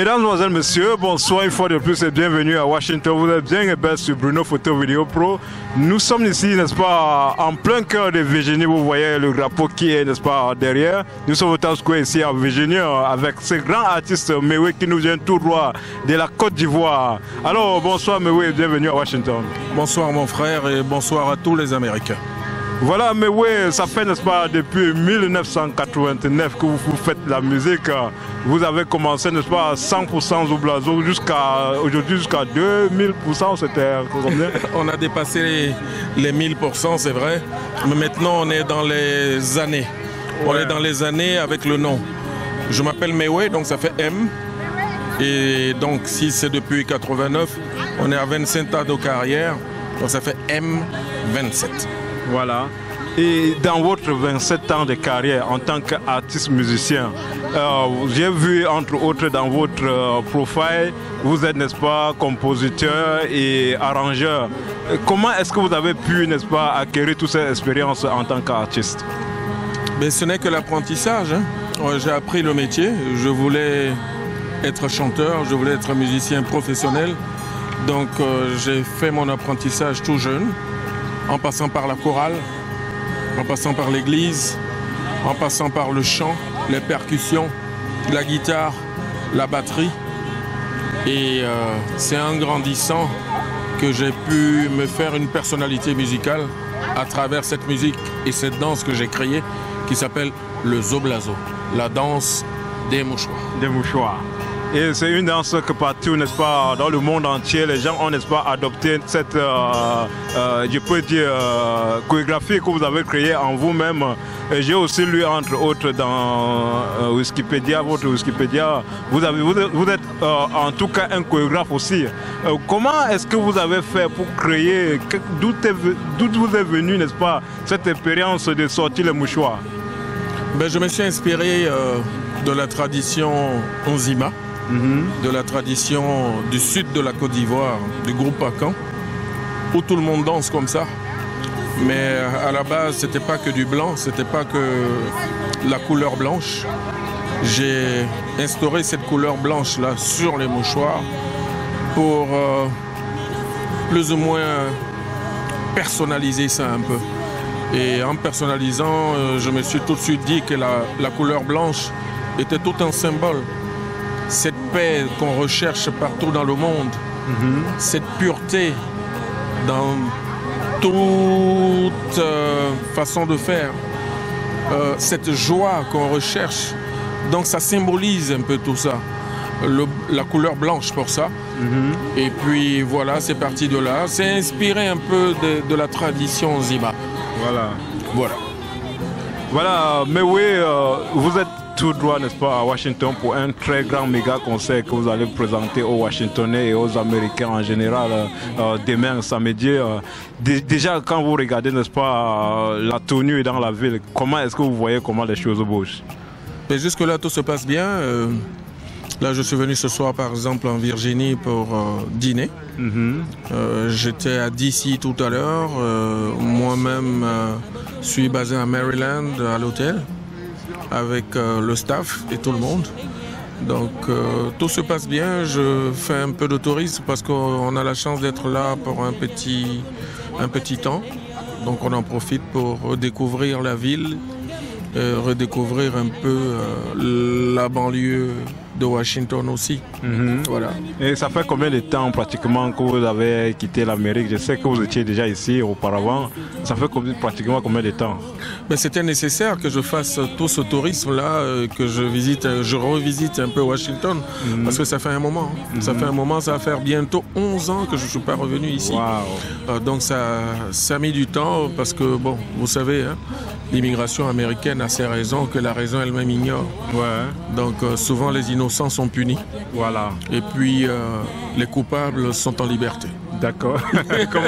Mesdames, Mademoiselles, Messieurs, bonsoir une fois de plus et bienvenue à Washington. Vous êtes bien et bien sur Bruno Photo Vidéo Pro. Nous sommes ici, n'est-ce pas, en plein cœur de Virginie. Vous voyez le drapeau qui est, n'est-ce pas, derrière. Nous sommes au Times Square ici à Virginie avec ce grand artiste Mewe qui nous vient tout droit de la Côte d'Ivoire. Alors, bonsoir Mewe et bienvenue à Washington. Bonsoir mon frère et bonsoir à tous les Américains. Voilà, mais oui, ça fait, n'est-ce pas, depuis 1989 que vous faites la musique. Vous avez commencé, n'est-ce pas, à 100% Zoblazo jusqu'à aujourd'hui, jusqu'à 2000%, c'était combien? On a dépassé les 1000%, c'est vrai. Mais maintenant, on est dans les années. Ouais. On est dans les années avec le nom. Je m'appelle Mewe, donc ça fait M. Et donc, si c'est depuis 89, on est à 27 ans de carrière. Donc ça fait M27. Voilà. Et dans votre 27 ans de carrière en tant qu'artiste musicien, j'ai vu entre autres dans votre profil, vous êtes, n'est-ce pas, compositeur et arrangeur. Comment est-ce que vous avez pu, n'est-ce pas, acquérir toute cette expérience en tant qu'artiste? Mais ce n'est que l'apprentissage. Hein. J'ai appris le métier. Je voulais être chanteur, je voulais être musicien professionnel. Donc j'ai fait mon apprentissage tout jeune, en passant par la chorale, en passant par l'église, en passant par le chant, les percussions, la guitare, la batterie. Et c'est en grandissant que j'ai pu me faire une personnalité musicale à travers cette musique et cette danse que j'ai créée qui s'appelle le Zoblazo, la danse des mouchoirs. Des mouchoirs. Et c'est une danse que partout, n'est-ce pas, dans le monde entier, les gens ont, n'est-ce pas, adopté cette, je peux dire, chorégraphie que vous avez créée en vous-même. J'ai aussi lu, entre autres, dans Wikipédia, votre Wikipédia, vous êtes en tout cas un chorégraphe aussi. Comment est-ce que vous avez fait pour créer, d'où vous est venue, n'est-ce pas, cette expérience de sortir les mouchoirs? Ben, je me suis inspiré de la tradition Onzima. De la tradition du sud de la Côte d'Ivoire, du groupe Akan, où tout le monde danse comme ça. Mais à la base, c'était pas que du blanc, c'était pas que la couleur blanche. J'ai instauré cette couleur blanche-là sur les mouchoirs pour plus ou moins personnaliser ça un peu. Et en personnalisant, je me suis tout de suite dit que la couleur blanche était tout un symbole. Cette paix qu'on recherche partout dans le monde, cette pureté dans toute façon de faire, cette joie qu'on recherche. Donc ça symbolise un peu tout ça, la couleur blanche pour ça. Et puis voilà, c'est parti de là. C'est inspiré un peu de la tradition Zima. Voilà, mais oui, vous êtes tout droit, n'est-ce pas, à Washington pour un très grand méga concert que vous allez présenter aux Washingtonais et aux Américains en général demain samedi. Déjà, quand vous regardez, n'est-ce pas, la tenue dans la ville, comment est-ce que vous voyez comment les choses bougent? Jusque-là, tout se passe bien. Là, je suis venu ce soir, par exemple, en Virginie pour dîner. J'étais à DC tout à l'heure. Moi-même, suis basé à Maryland, à l'hôtel, avec le staff et tout le monde. Donc tout se passe bien. Je fais un peu de tourisme parce qu'on a la chance d'être là pour un petit temps. Donc on en profite pour redécouvrir la ville, redécouvrir un peu la banlieue de Washington aussi. Voilà. Et ça fait combien de temps pratiquement que vous avez quitté l'Amérique? Je sais que vous étiez déjà ici auparavant. Ça fait pratiquement combien de temps? Ben, c'était nécessaire que je fasse tout ce tourisme-là, que je revisite un peu Washington, parce que ça fait un moment. Ça fait un moment, ça va faire bientôt 11 ans que je ne suis pas revenu ici. Donc ça a mis du temps, parce que, bon, vous savez, hein, l'immigration américaine a ses raisons que la raison elle-même ignore. Donc souvent les innocents sont punis. Et puis les coupables sont en liberté. D'accord. Comme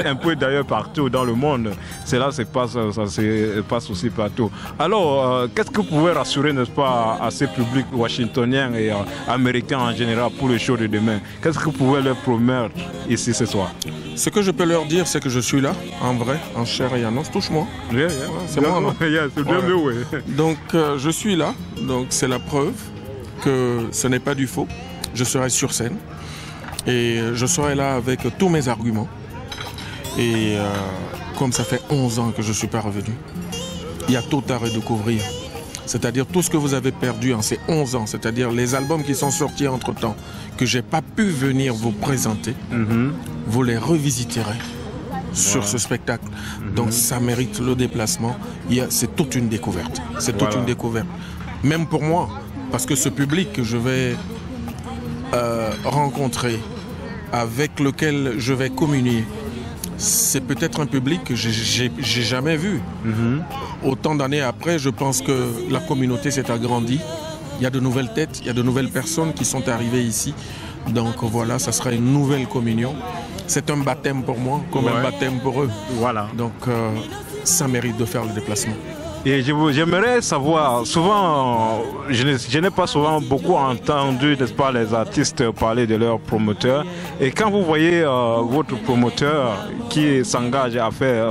un peu d'ailleurs partout dans le monde. Cela se passe, ça se passe aussi partout. Alors, qu'est-ce que vous pouvez rassurer, n'est-ce pas, à ces publics washingtoniens et américains en général pour le show de demain? Qu'est-ce que vous pouvez leur promettre ici ce soir? Ce que je peux leur dire, c'est que je suis là, en vrai, en chair et en os. Touche-moi. C'est moi, non? Donc, je suis là. Donc, c'est la preuve que ce n'est pas du faux. je serai sur scène et je serai là avec tous mes arguments. Et comme ça fait 11 ans que je ne suis pas revenu, il y a tout à redécouvrir. C'est-à-dire tout ce que vous avez perdu en ces 11 ans, c'est-à-dire les albums qui sont sortis entre-temps, que je n'ai pas pu venir vous présenter, vous les revisiterez sur ce spectacle. Donc ça mérite le déplacement. C'est toute une découverte. C'est toute une découverte. Même pour moi, parce que ce public que je vais rencontrer, avec lequel je vais communier, c'est peut-être un public que j'ai jamais vu. Autant d'années après, je pense que la communauté s'est agrandie. Il y a de nouvelles têtes, il y a de nouvelles personnes qui sont arrivées ici. Donc voilà, ça sera une nouvelle communion. C'est un baptême pour moi, comme un baptême pour eux. Voilà. Donc ça mérite de faire le déplacement. Et j'aimerais savoir, souvent, je n'ai pas souvent beaucoup entendu, n'est-ce pas, les artistes parler de leurs promoteurs. Et quand vous voyez votre promoteur qui s'engage à faire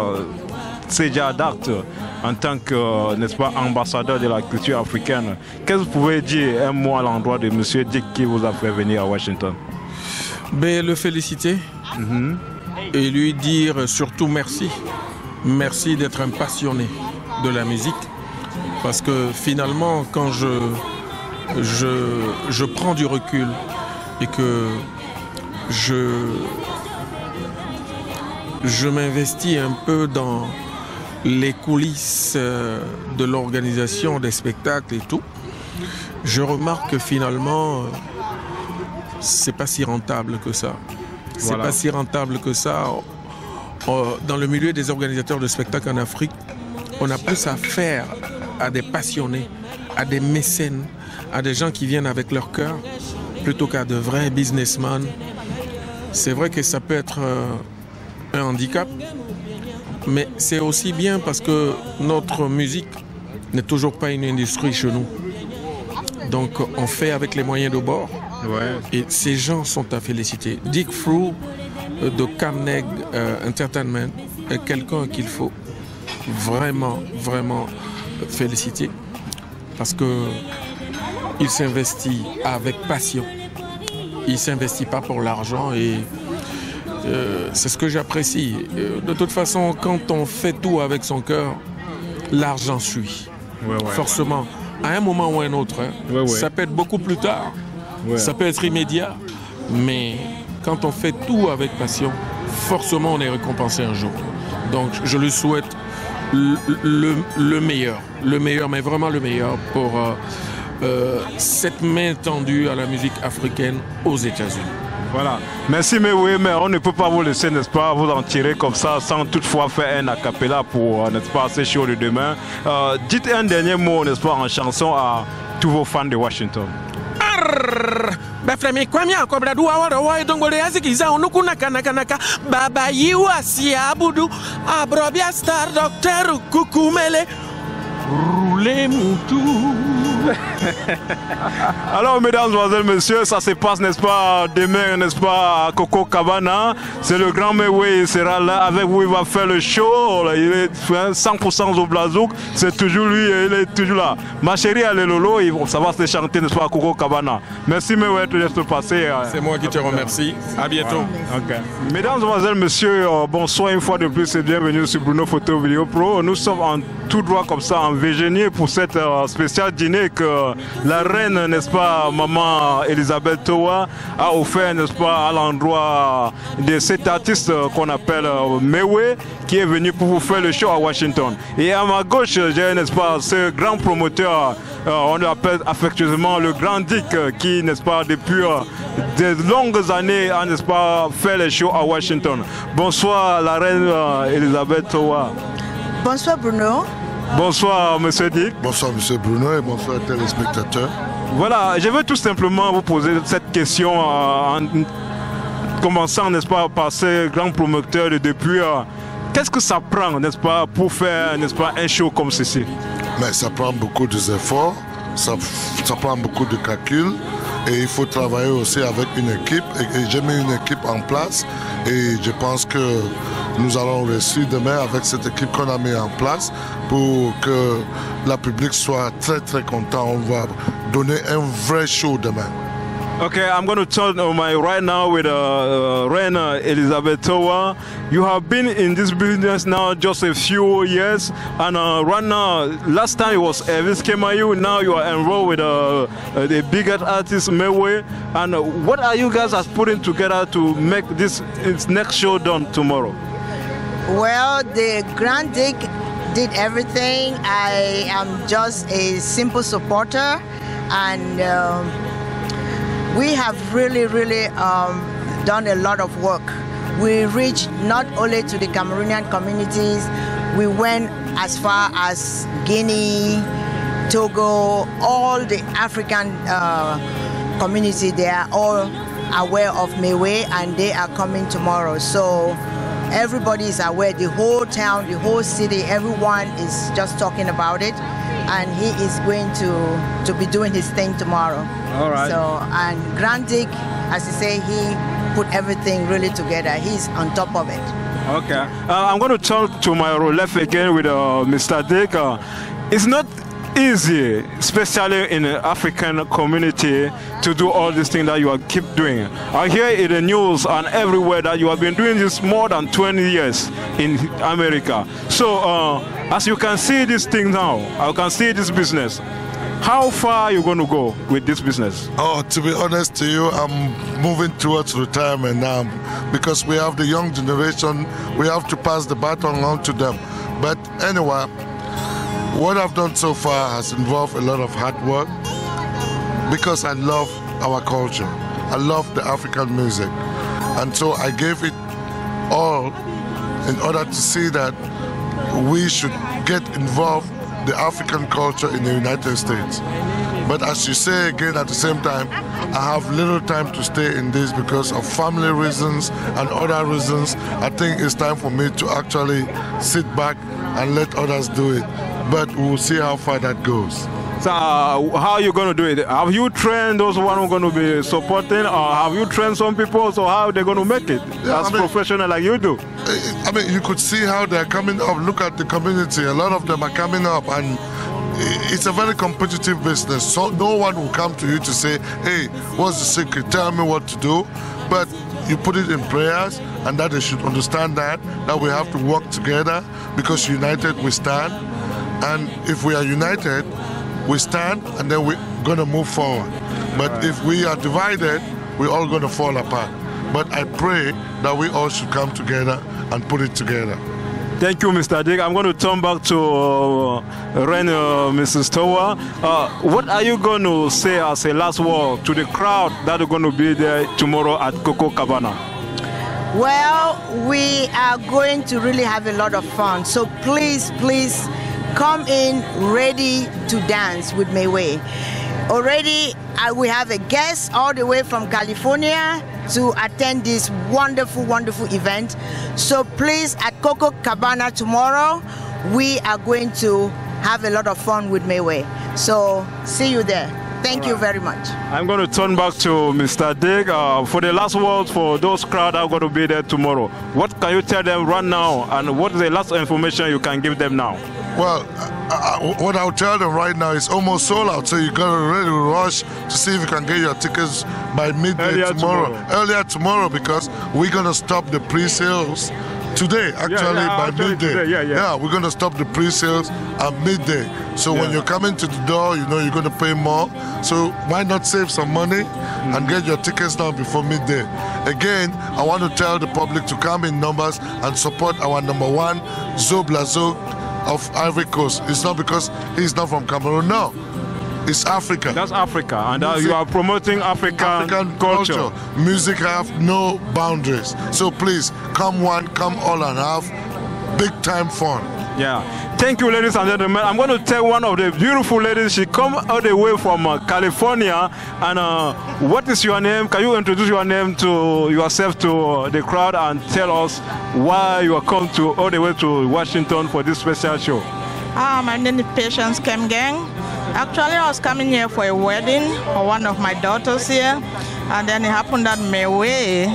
ces genres d'actes en tant que, n'est-ce pas, ambassadeur de la culture africaine, qu'est-ce que vous pouvez dire un mot à l'endroit de M. Dick qui vous a fait venir à Washington? Ben, le féliciter et lui dire surtout merci. Merci d'être un passionné de la musique, parce que finalement quand je prends du recul et que je m'investis un peu dans les coulisses de l'organisation des spectacles et tout, je remarque que finalement c'est pas si rentable que ça. C'est pas si rentable que ça. Dans le milieu des organisateurs de spectacles en Afrique, on a plus affaire à des passionnés, à des mécènes, à des gens qui viennent avec leur cœur, plutôt qu'à de vrais businessmen. C'est vrai que ça peut être un handicap, mais c'est aussi bien parce que notre musique n'est toujours pas une industrie chez nous. Donc on fait avec les moyens de bord. Et ces gens sont à féliciter. Dick Frew de Carnegie Entertainment est quelqu'un qu'il faut vraiment féliciter, parce que il s'investit avec passion. Il s'investit pas pour l'argent, et c'est ce que j'apprécie. De toute façon, quand on fait tout avec son cœur, l'argent suit. Forcément, à un moment ou à un autre. Ça peut être beaucoup plus tard, ça peut être immédiat, mais quand on fait tout avec passion, forcément on est récompensé un jour. Donc je lui souhaite le meilleur, mais vraiment le meilleur pour cette main tendue à la musique africaine aux États-Unis. Voilà. Merci, mais oui, mais on ne peut pas vous laisser, n'est-ce pas, vous en tirer comme ça sans toutefois faire un acapella pour, n'est-ce pas, ces shows de demain. Dites un dernier mot, n'est-ce pas, en chanson à tous vos fans de Washington. Bafremi kwamia kwa bradu wa dongole azikiza onukuna kanaka baba yiwa si abudu abrobia star docteur kukumele rouler moutou. Alors, mesdames, mademoiselles, messieurs, ça se passe, n'est-ce pas, demain, n'est-ce pas, à Coco Cabana. C'est le grand Mewé, il sera là avec vous, il va faire le show. Il est 100% au blazouk, c'est toujours lui, il est toujours là. Ma chérie, elle est Lolo, ça va se chanter, n'est-ce pas, à Coco Cabana. Merci, Mewé, de te passer. C'est moi qui te remercie. À bientôt. Voilà. Mesdames, mademoiselles, messieurs, bonsoir une fois de plus et bienvenue sur Bruno Photo Vidéo Pro. Nous sommes en tout droit comme ça, en Virginie, pour cette spéciale dîner que la reine, n'est-ce pas, maman Elisabeth Towa a offert, n'est-ce pas, à l'endroit de cet artiste qu'on appelle Mewé, qui est venu pour vous faire le show à Washington. Et à ma gauche, j'ai, n'est-ce pas, ce grand promoteur, on l'appelle affectueusement le grand Dick, qui, n'est-ce pas, depuis de longues années a, n'est-ce pas, fait les shows à Washington. Bonsoir la reine Elisabeth Towa. Bonsoir Bruno. Bonsoir Monsieur Dick. Bonsoir Monsieur Bruno et bonsoir téléspectateurs. Voilà, je veux tout simplement vous poser cette question en commençant, n'est-ce pas, par ces grands promoteurs de depuis. Qu'est-ce que ça prend, n'est-ce pas, pour faire, n'est-ce pas, un show comme ceci? Mais ça prend beaucoup d'efforts, ça prend beaucoup de calculs. Et il faut travailler aussi avec une équipe. Et j'ai mis une équipe en place. Et je pense que nous allons réussir demain avec cette équipe qu'on a mis en place pour que le public soit très content. On va donner un vrai show demain. Okay, I'm going to turn right now with Reine Elizabeth Towa. You have been in this business now just a few years, and right now, last time it was Elvis Kemayu. Now you are involved with the biggest artist Mewe. And what are you guys putting together to make this next show done tomorrow? Well, the Grand Dig did everything. I am just a simple supporter, and we have really done a lot of work. We reached not only to the Cameroonian communities, we went as far as Guinea, Togo, all the African community. They are all aware of Mewe, and they are coming tomorrow. So everybody is aware, the whole town, the whole city, everyone is just talking about it. And he is going to be doing his thing tomorrow. All right. So, and Grand Dig, as you say, he put everything really together. He's on top of it. Okay. I'm going to talk to my left again with Mr. Dig. It's not easy, especially in the African community, to do all these things that you keep doing. I hear in the news and everywhere that you have been doing this more than 20 years in America. So, as you can see this thing now, I can see this business. How far are you going to go with this business? Oh, to be honest to you, I'm moving towards retirement now because we have the young generation. We have to pass the baton on to them. But anyway, what I've done so far has involved a lot of hard work because I love our culture. I love the African music. And so I gave it all in order to see that we should get involved the African culture in the United States. But as you say again, at the same time, I have little time to stay in this because of family reasons and other reasons. I think it's time for me to actually sit back and let others do it. But we'll see how far that goes. So how are you going to do it? Have you trained those who are going to be supporting, or have you trained some people, so how are they going to make it as professional like you do? I mean, you could see how they're coming up. Look at the community. A lot of them are coming up, and it's a very competitive business. So no one will come to you to say, hey, what's the secret? Tell me what to do. But you put it in prayers, and that they should understand that we have to work together because united we stand. And if we are united, we stand, and then we're going to move forward. But if we are divided, we're all going to fall apart. But I pray that we all should come together and put it together. Thank you, Mr. Dig. I'm going to turn back to Reine, Mrs. Towa. What are you going to say as a last word to the crowd that are going to be there tomorrow at Coco Cabana? Well, we are going to really have a lot of fun. So please, please, come in ready to dance with Mewe. Already, we have a guest all the way from California to attend this wonderful, wonderful event. So please, at Coco Cabana tomorrow, we are going to have a lot of fun with Mewe. So see you there. Thank you very much. I'm going to turn back to Mr. Dig for the last words for those crowd that are going to be there tomorrow. What can you tell them right now, and what is the last information you can give them now? Well, what I'll tell them right now is almost sold out, so you got to really rush to see if you can get your tickets by midday tomorrow. Earlier tomorrow, because we're going to stop the pre-sales today, by midday. Today, we're going to stop the pre-sales at midday. So when you're coming to the door, you know you're going to pay more. So why not save some money and get your tickets now before midday? Again, I want to tell the public to come in numbers and support our number one, Zo Blazo of Ivory Coast. It's not because he's not from Cameroon, no. It's Africa. That's Africa, and you are promoting African culture. Music have no boundaries. So please, come one, come all, and have big time fun. Yeah. Thank you, ladies and gentlemen. I'm going to tell one of the beautiful ladies. She come all the way from California. And what is your name? Can you introduce your name to yourself to the crowd and tell us why you are come to all the way to Washington for this special show? My name is Patience Kemgang. Actually, I was coming here for a wedding for one of my daughters here, and then it happened that Mewe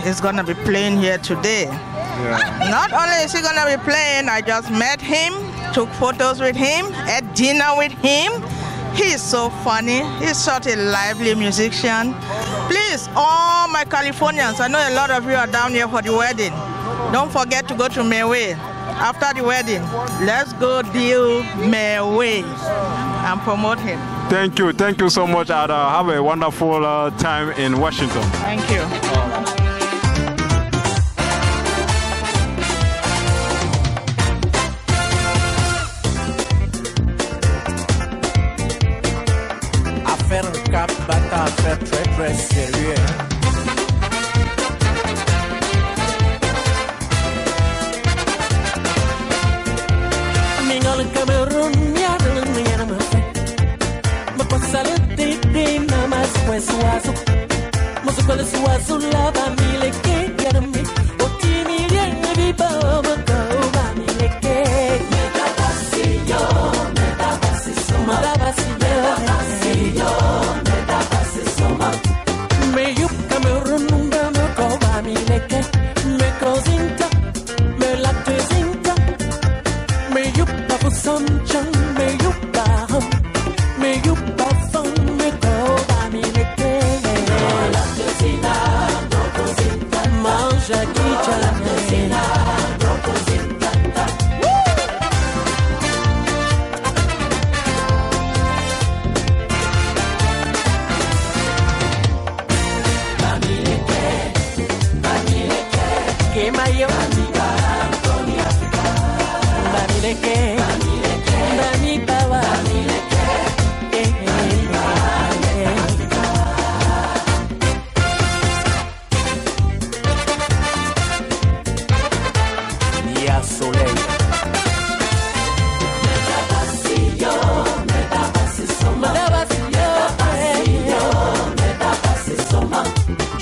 is going to be playing here today. Yeah. Not only is he going to be playing, I just met him, took photos with him, ate dinner with him. He's so funny. He's such a lively musician. Please, all my Californians, I know a lot of you are down here for the wedding. Don't forget to go to Mewe. After the wedding, let's go deal Mewe and promote him. Thank you so much, Ada. Have a wonderful time in Washington. Thank you. Affaire cap, bata, affaire très très sérieux. Mingal Cameroon, y'a ma fait. Ma passale t'es na mas pues wazo. Mosu kole suazo la ba mi leke yarami. Otimi rien viva ma ko ba mi leke. Meta pasillo, meta pasillo, meta pasillo, meta pasillo. Me yup Cameroon me ko ba mi leke. Me cosinta, me la tesinta. Me yup pa sunshine, me yup pa hum. Me yup pa fun, me ko ba mi leke. La cocina, no cosinta. Manja guicha, la cocina, no cosinta. Ba mi leke, que mayo, amiga, Antonia Africa. Ba mi leke, ba mi bawa, ba mi leke. Y'a soleil. Meta pasillo, meta pasillo, meta pasillo.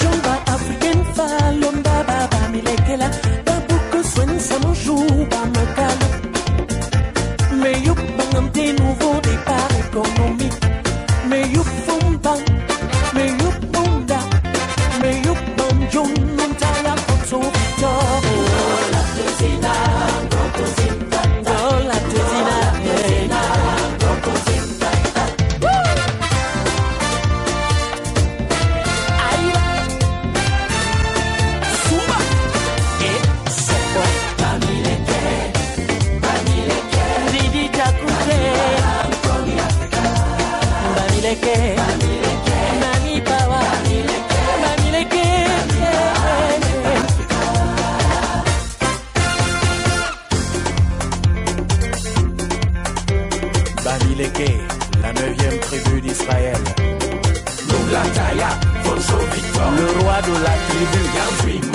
Jumba African falomba baba mi lekela. Babuko soigne ça mon jour ba me cale. Mais you bang des nouveaux départs économiques. Mais you fumba, mais you bunda, mais you banjon montaya koto victor. La tesina, gokozinta, la tesina, gokozinta. Aïe, Sumba, et Sopra, Bamileke, Didi Jakute, Bamileke, Nani Bawa, Bamileke, Bamileke, la 9e tribu d'Israël. Le roi de la tribu.